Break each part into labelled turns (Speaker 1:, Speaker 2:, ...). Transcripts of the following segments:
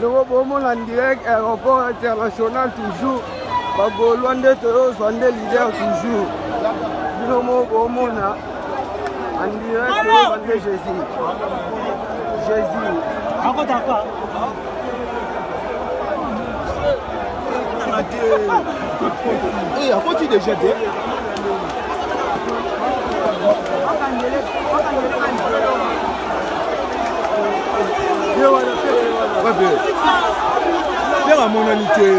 Speaker 1: en direct, aéroport international toujours. Bagolwan de Toyo, Swande leader toujours. Binomo Bomona. En direct, Swande Jésus. Jésus.
Speaker 2: Et à côté de jeter. Viens à mon amitié.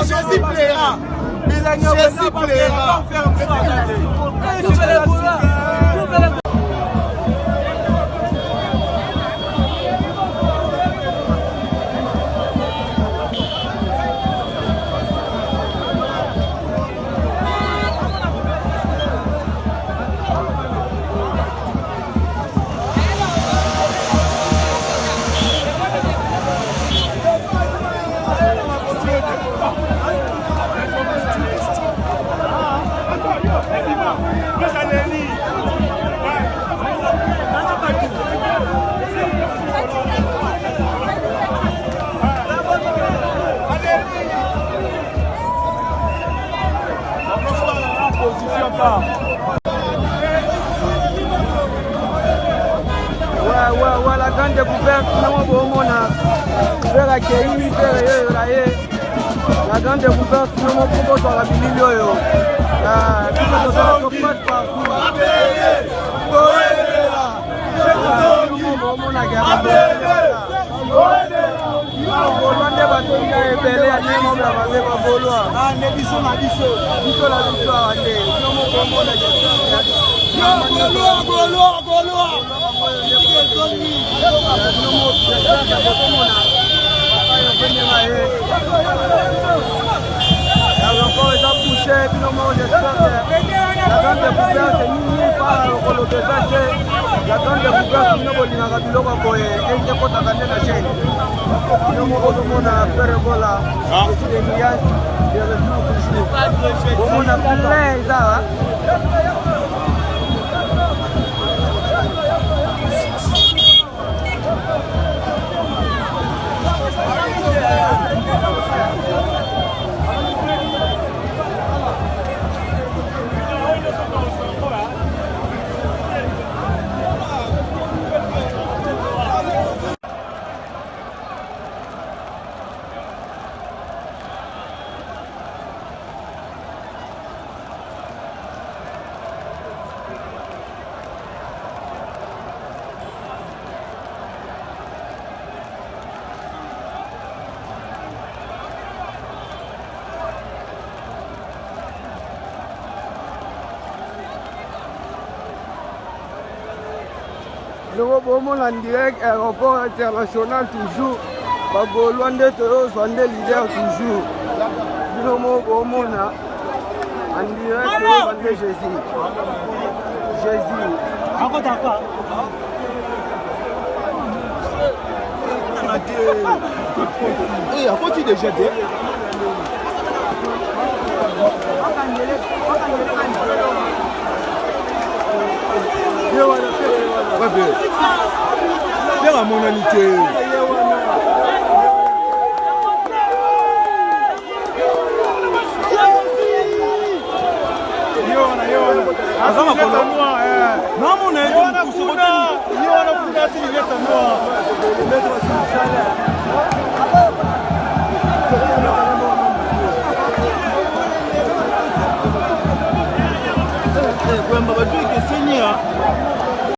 Speaker 2: Jésus plaira. Jésus plaira.
Speaker 1: Ouais, la grande découverte, la grande découverte, nous propose dans la vidéo. En direct, aéroport international toujours. Bagolwan de Toyo, Swande leader toujours. Binomo Bomona. En direct, Swande Jésus. Jésus.
Speaker 2: Et à côté de jeter. Viens à mon amitié. Non, mon